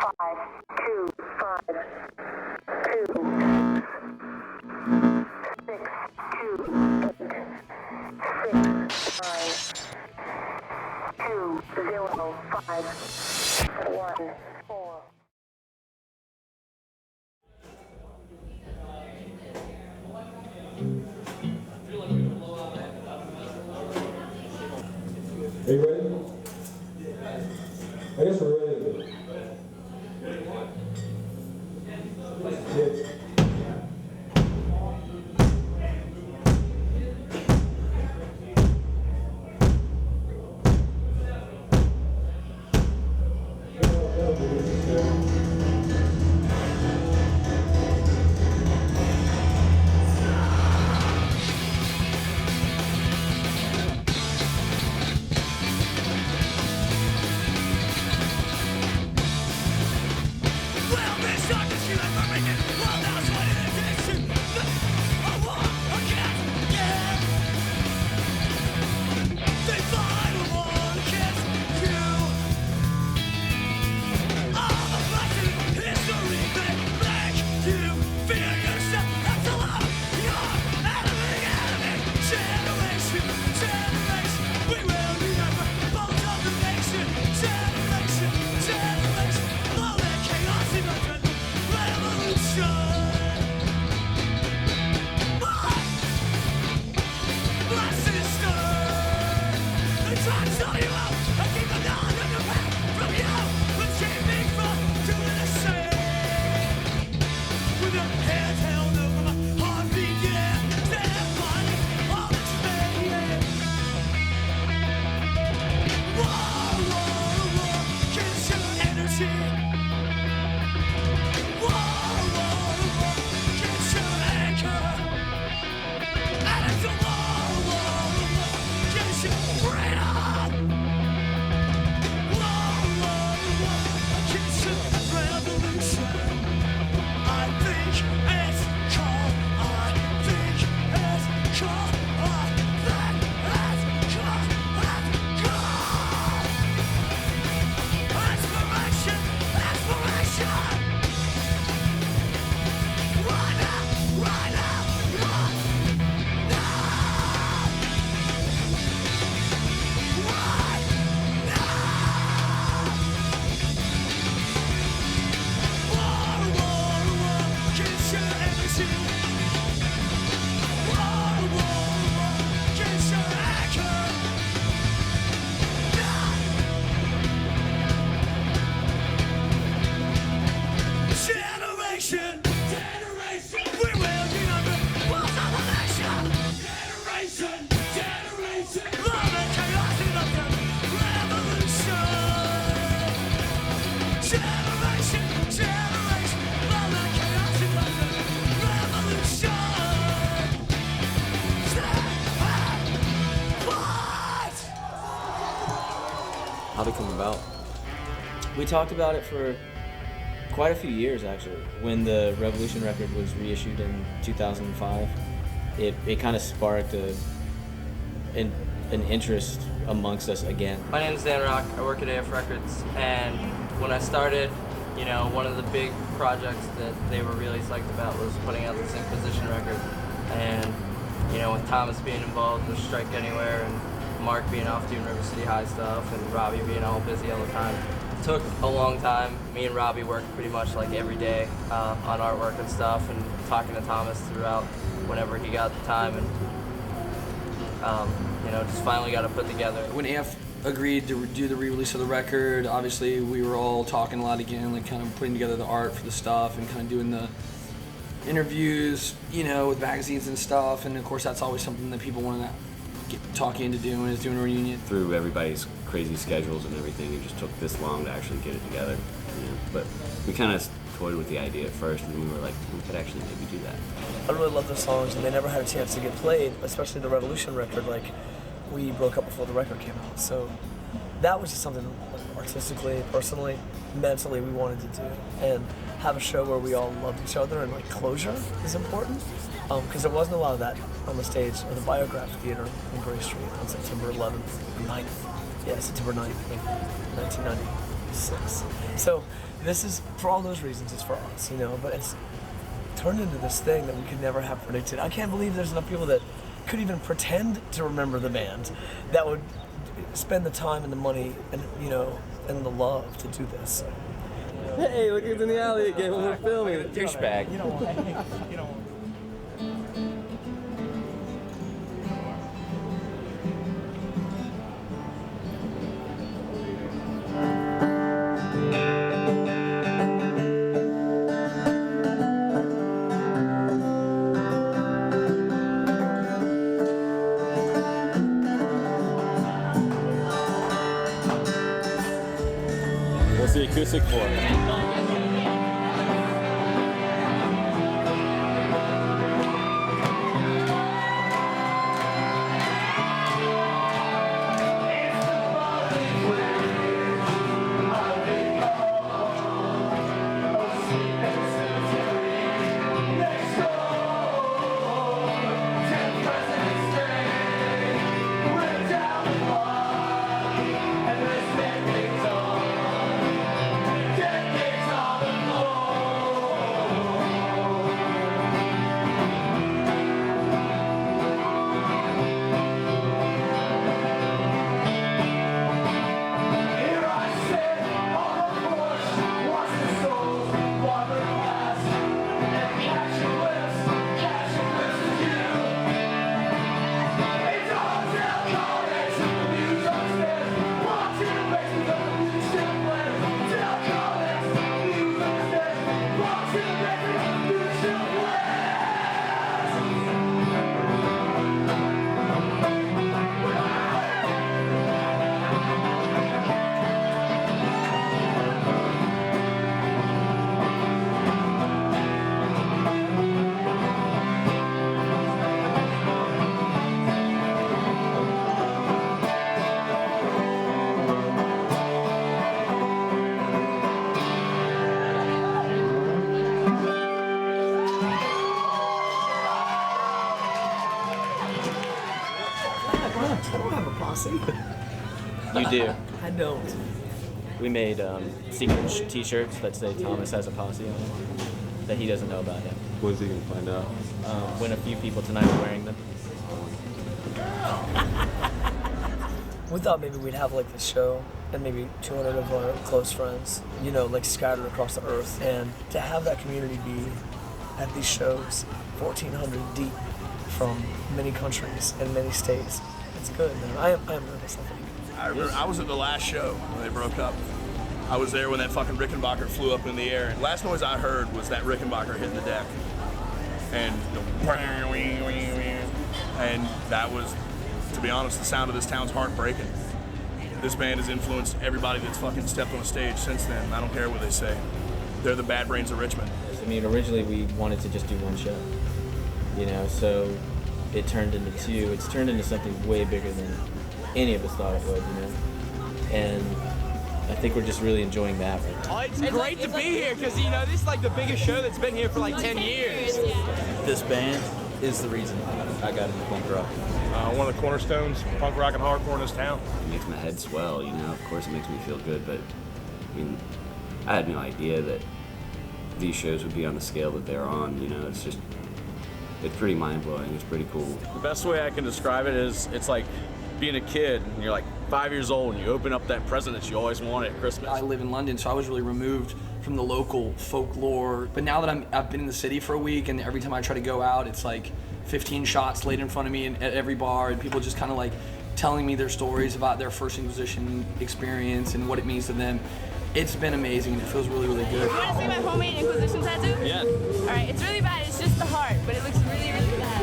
Are you ready? I guess we're ready. Yeah. How'd it come about? We talked about it for quite a few years, actually. When the Revolution record was reissued in 2005, it kind of sparked an interest amongst us again. My name is Dan Rock. I work at AF Records, and when I started, you know, one of the big projects that they were really psyched about was putting out this Inquisition record. And, you know, with Thomas being involved with Strike Anywhere and Mark being off doing River City High stuff and Robbie being all busy all the time, it took a long time. Me and Robbie worked pretty much like every day on artwork and stuff, and talking to Thomas throughout whenever he got the time, and you know, just finally got it put together. When AF agreed to do the re-release of the record, obviously we were all talking a lot again, like kind of putting together the art for the stuff and kind of doing the interviews, you know, with magazines and stuff, and of course that's always something that people want to talk into doing, is doing a reunion. Through everybody's crazy schedules and everything, it just took this long to actually get it together. You know? But we kind of toyed with the idea at first, and we were like, we could actually maybe do that. I really love those songs, and they never had a chance to get played, especially the Revolution record. Like, we broke up before the record came out, so that was just something artistically, personally, mentally we wanted to do, and have a show where we all loved each other, and like closure is important, because there wasn't a lot of that on the stage of the Biograph Theater in Gray Street on September 11th, 9th. Yeah, September 9th, 1990. 6. So this is, for all those reasons, it's for us, you know, but it's turned into this thing that we could never have predicted. I can't believe there's enough people that could even pretend to remember the band that would spend the time and the money and, you know, and the love to do this. So. Hey, look who's in the alley again when we're filming. The douchebag. You don't want you don't want What's the acoustic for? I don't have a posse. You do. I don't. We made secret T-shirts that say Thomas has a posse on them that he doesn't know about yet. When's he gonna find out? When a few people tonight are wearing them. We thought maybe we'd have like this show and maybe 200 of our close friends, you know, like scattered across the earth. And to have that community be at these shows, 1,400 deep from many countries and many states, it's good, man. I am nervous, I think. I remember I was at the last show when they broke up. I was there when that fucking Rickenbacker flew up in the air. And last noise I heard was that Rickenbacker hitting the deck. And that was, to be honest, the sound of this town's heartbreaking. This band has influenced everybody that's fucking stepped on a stage since then. I don't care what they say. They're the bad brains of Richmond. I mean, originally we wanted to just do one show, you know, so it turned into two. It's turned into something way bigger than any of us thought it would, you know. And I think we're just really enjoying that right now. It's great to be here because, you know, this is like the biggest show that's been here for like 10 years. This band is the reason I got into punk rock. One of the cornerstones, punk rock and hardcore in this town. It makes my head swell, you know. Of course it makes me feel good, but I mean, I had no idea that these shows would be on the scale that they're on, you know. It's pretty mind-blowing. It's pretty cool. The best way I can describe it is it's like being a kid and you're like 5 years old and you open up that present that you always wanted at Christmas. I live in London, so I was really removed from the local folklore. But now that I've been in the city for a week, and every time I try to go out, it's like 15 shots laid in front of me at every bar, and people just kind of like telling me their stories about their first Inquisition experience and what it means to them. It's been amazing, and it feels really, really good. You want to see my homemade Inquisition tattoo? Yeah. All right, it's really bad. It's just the heart, but it looks really, really bad.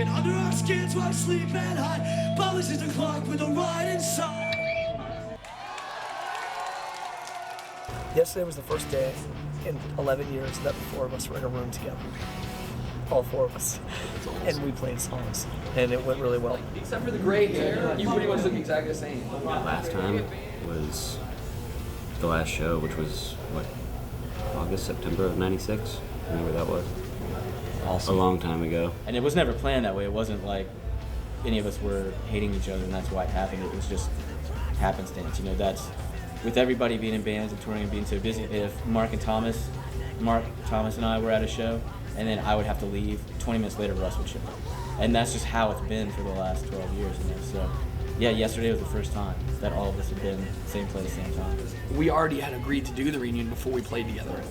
under our skins while we sleep and hide. Polishes the clock with the right inside. Yesterday was the first day in 11 years that the four of us were in a room together. All four of us. And we played songs. And it went really well. Except for the gray hair, you pretty much look exactly the same. Last time was the last show, which was, what, August, September of '96? Whenever that was. Awesome. A long time ago. And it was never planned that way. It wasn't like any of us were hating each other and that's why it happened. It was just happenstance. You know, that's with everybody being in bands and touring and being so busy. If Mark Thomas and I were at a show, and then I would have to leave, 20 minutes later Russ would show up. And that's just how it's been for the last 12 years. You know? So, yeah, yesterday was the first time that all of us have been same place, same time. We already had agreed to do the reunion before we played together.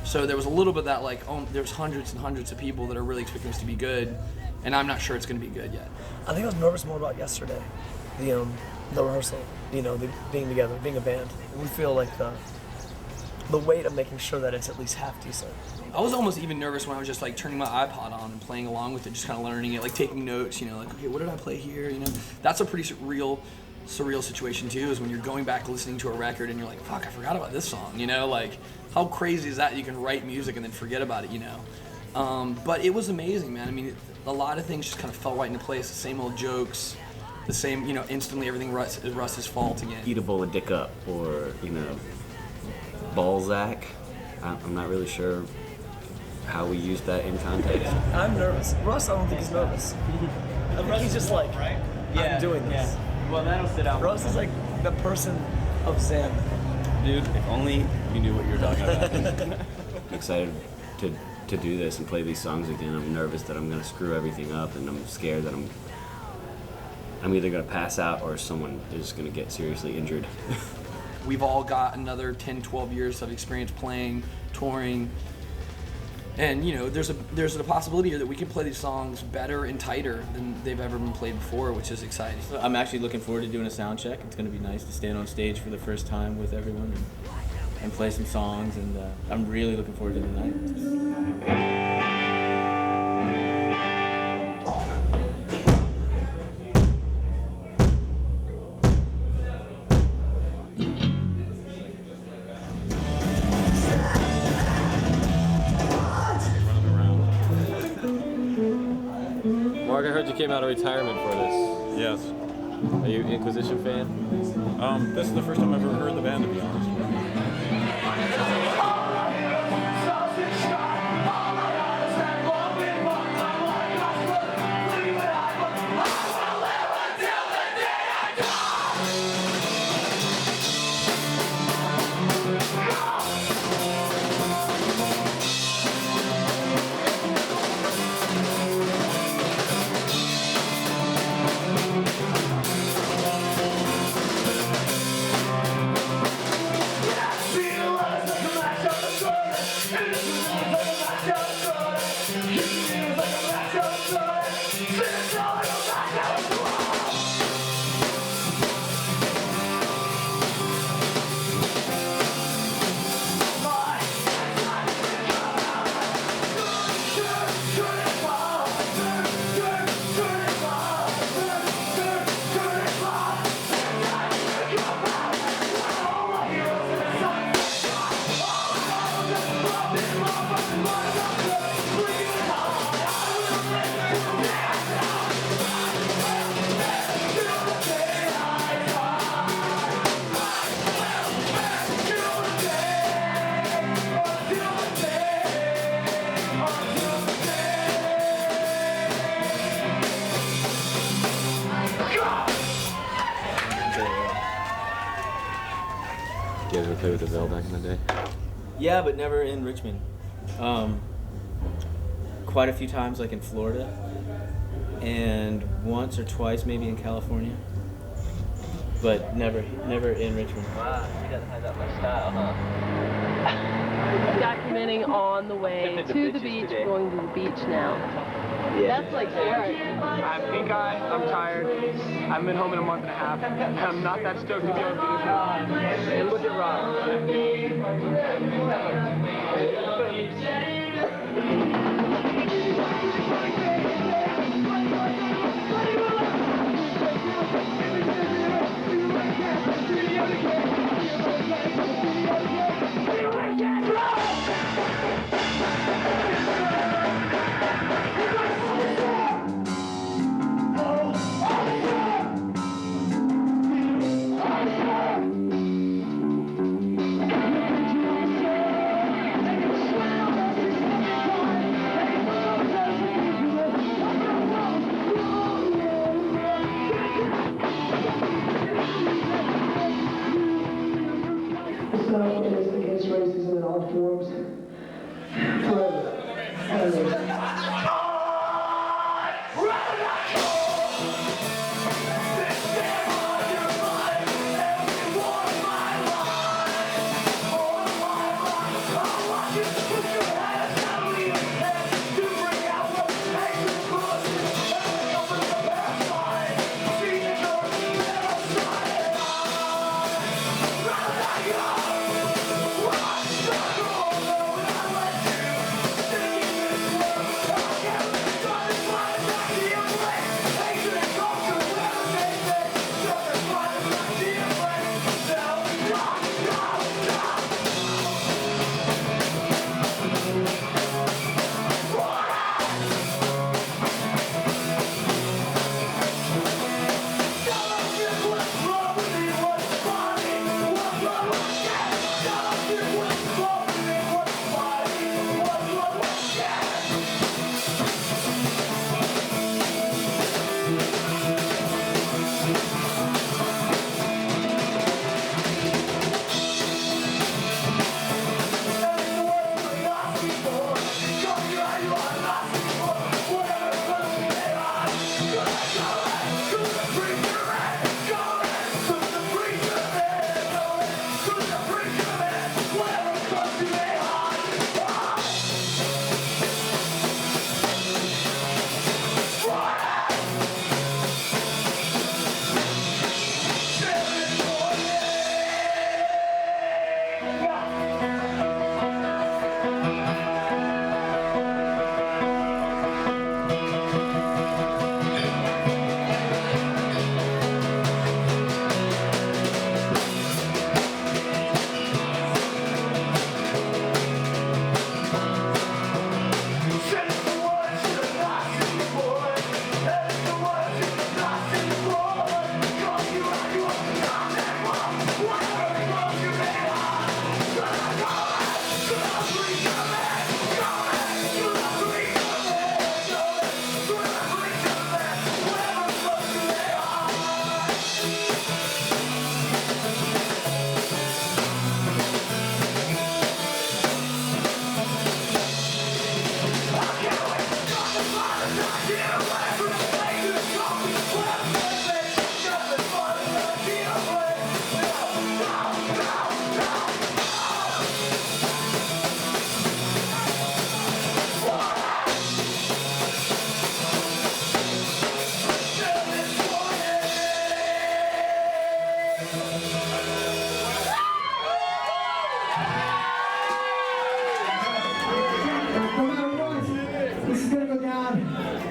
So there was a little bit of that, like, oh, there's hundreds and hundreds of people that are really expecting us to be good, and I'm not sure it's going to be good yet. I think I was nervous more about yesterday, the rehearsal, you know, being together, being a band. We feel like the weight of making sure that it's at least half decent. I was almost even nervous when I was just like turning my iPod on and playing along with it, just kind of learning it, like taking notes, you know, like, okay, what did I play here, you know? That's a pretty surreal situation too, is when you're going back listening to a record and you're like, fuck, I forgot about this song, you know? Like, how crazy is that you can write music and then forget about it, you know? But it was amazing, man. I mean, a lot of things just kind of fell right into place, the same old jokes, the same, you know, instantly everything Russ's fault again. Eat a bowl of dick up, or, you know, Balzac. I'm not really sure how we use that in context. I'm nervous. Russ, I don't think he's nervous. I think he's just like, I'm doing this. Yeah. Well, that'll sit out. Russ is like the person of Zen. Dude, if only you knew what you were talking about. I'm excited to do this and play these songs again. I'm nervous that I'm going to screw everything up, and I'm scared that I'm either going to pass out or someone is going to get seriously injured. We've all got another 10, 12 years of experience playing, touring, and you know, there's a possibility here that we can play these songs better and tighter than they've ever been played before, which is exciting. So I'm actually looking forward to doing a sound check. It's going to be nice to stand on stage for the first time with everyone and play some songs, and I'm really looking forward to the night. Mark, I heard you came out of retirement for this. Yes. Are you an Inquisition fan? This is the first time I've ever heard the band, to be honest. You guys ever play with the Bell back in the day? Yeah, but never in Richmond. Quite a few times, like in Florida, and once or twice maybe in California, but never in Richmond. Wow, you gotta have that much style, huh? Documenting on the way to the beach, today. going to the beach now. Yeah. That's like scary. I'm pink eye, I'm tired. I haven't been home in a month and a half. And I'm not that stoked to be able to do this. And look at Rob. all forms forever.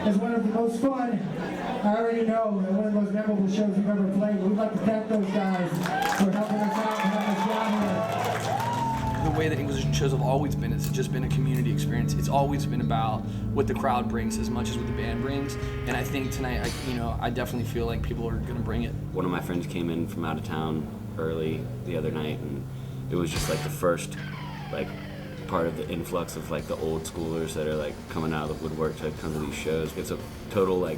As one of the most fun, I already know, and one of the most memorable shows we've ever played. We'd like to thank those guys for helping us out and having us down here. The way that Inquisition shows have always been, it's just been a community experience. It's always been about what the crowd brings as much as what the band brings. And I think tonight, I definitely feel like people are gonna bring it. One of my friends came in from out of town early the other night, and it was just like the first, part of the influx of the old schoolers that are coming out of the woodwork to come to these shows. It's a total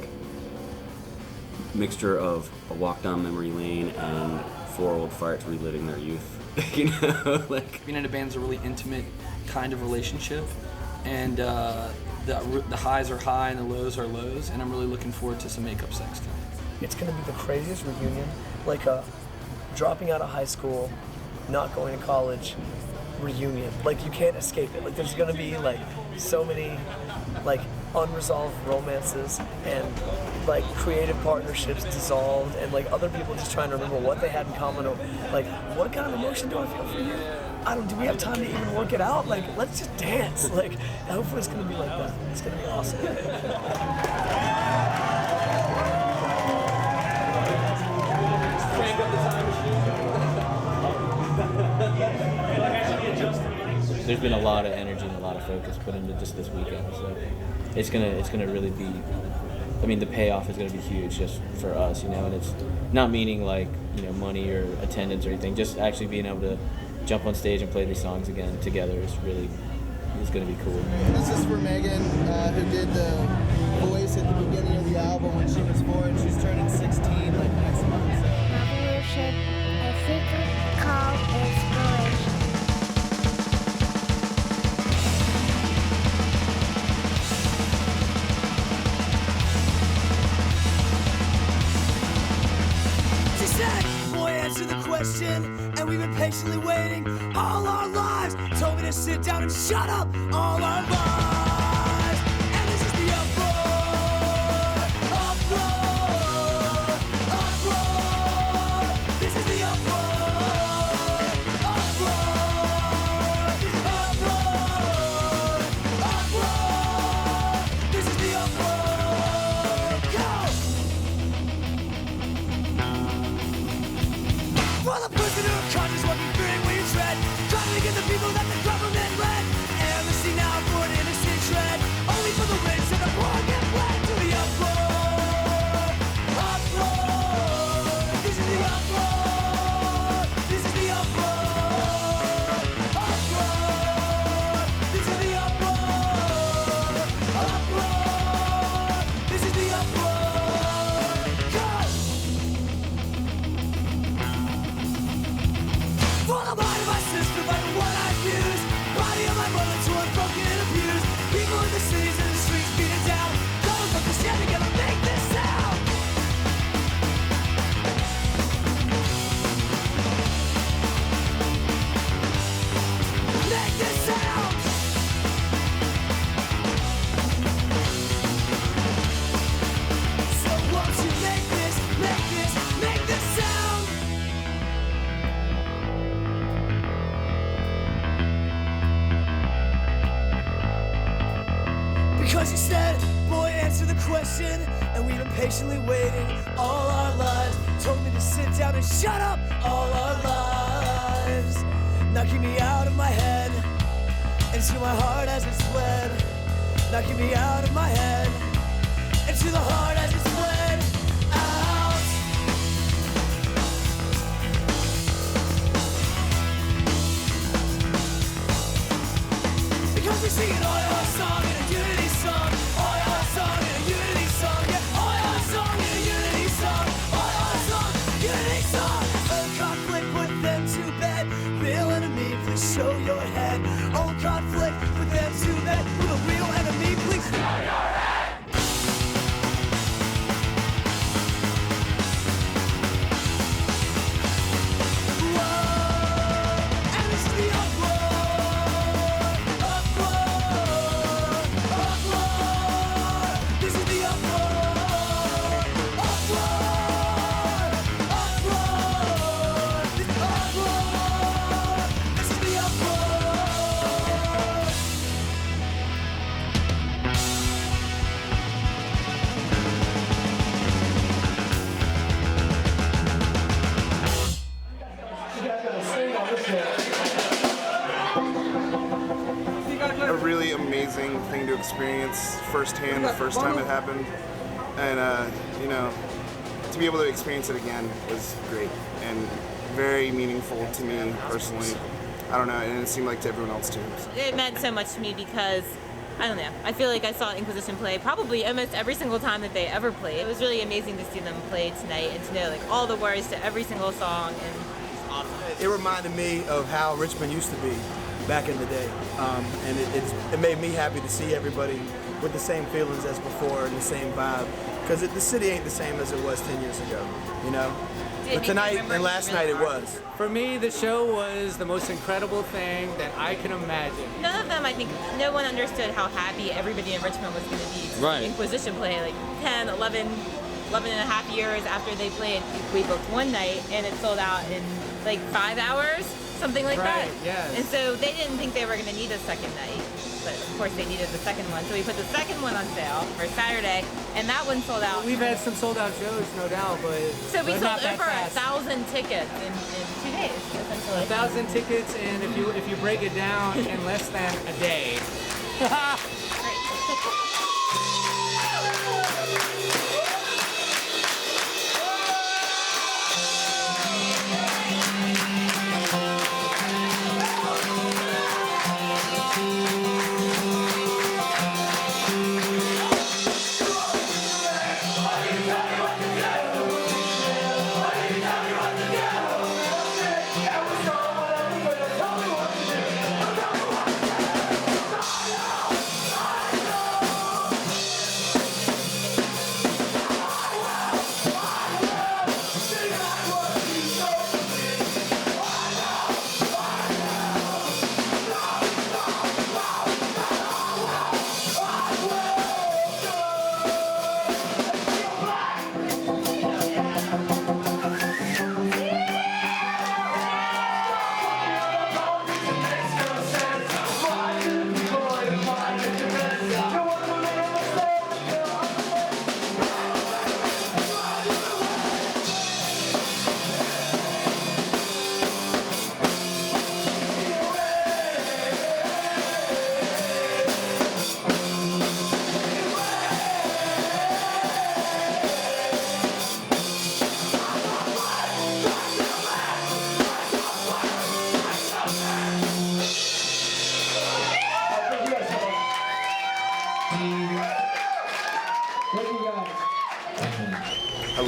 mixture of a walk down memory lane and four old farts reliving their youth. Being in a band's a really intimate kind of relationship, and the highs are high and the lows are lows, and I'm really looking forward to some makeup sex tonight. It's gonna be the craziest reunion, dropping out of high school, not going to college reunion. You can't escape it. There's gonna be so many unresolved romances and creative partnerships dissolved, and other people just trying to remember what they had in common, or what kind of emotion do I feel for you? Do we have time to even work it out? Let's just dance. Hopefully it's gonna be like that. It's gonna be awesome. Crank up the time machine. There's been a lot of energy and a lot of focus put into just this weekend, so it's gonna really be. The payoff is gonna be huge just for us, and it's not meaning money or attendance or anything. Just actually being able to jump on stage and play these songs again together is gonna be cool. This is for Megan, who did the voice at the beginning of the album when she was 4, and she's turning 16 next month. So. Revolution, a secret called inspiration. patiently waiting all our lives. Told me to sit down and shut up all our lives. And this is the uproar, uproar, uproar. This is the uproar, uproar, uproar, uproar. This is the uproar. Go! For the prisoner of conscience, what you fearing when you tread, trying to get the people that the government led. Amnesty now for an innocent tread, only for the rich and the poor get bled to the uproar, uproar. This is the uproar. This is the uproar, uproar. This is the uproar, uproar. This is the uproar. Go! For the mind of my sister, by the one I use. Body of my mother torn, broken and abused. People in the cities and the streets beaten down. Those of us stand together, make this sound. Make this sound. So won't you make this, make this sound. Because you said, boy, answer the question. And we've been patiently waiting all our lives. Told me to sit down and shut up all our lives. Knocking me out of my head into my heart as it's bled. Knocking me out of my head into the heart as it's bled out. Because we sing an oil song and a unity song. Oil song and a unity song. Yeah, oil song and a unity song. Oil song, unity song. Old conflict, put them to bed. Real enemy, please show your head. Old conflict, put them to bed. With a real enemy, please show your head. And this is the uproar, uproar, uproar. This is the uproar, uproar, uproar. This is uproar. This is the uproar. A really amazing thing to experience firsthand the first time it happened, and you know, to be able to experience it again was great and very meaningful to me personally. I don't know, and it seemed like to everyone else too. It meant so much to me because, I don't know, I feel like I saw Inquisition play probably almost every single time that they ever played. It was really amazing to see them play tonight and to know like all the words to every single song, and it's awesome. It reminded me of how Richmond used to be back in the day, and it made me happy to see everybody with the same feelings as before and the same vibe, because the city ain't the same as it was 10 years ago, you know? But tonight and last night it was. For me, the show was the most incredible thing that I can imagine. None of them, I think, no one understood how happy everybody in Richmond was going to be to Right. see Inquisition play like 10, 11 and a half years after they played. We booked one night and it sold out in like 5 hours, something like that. Right, yes. And so they didn't think they were going to need a second night, but of course they needed the second one. So we put the second one on sale for Saturday, and that one sold out. We've had some sold out shows, no doubt, but So we but sold not that over fast. 1,000 tickets in 2 days, essentially. 1,000 tickets, and if you break it down in less than a day.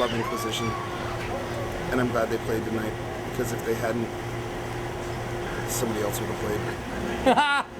love Inquisition, and I'm glad they played tonight, because if they hadn't, somebody else would have played.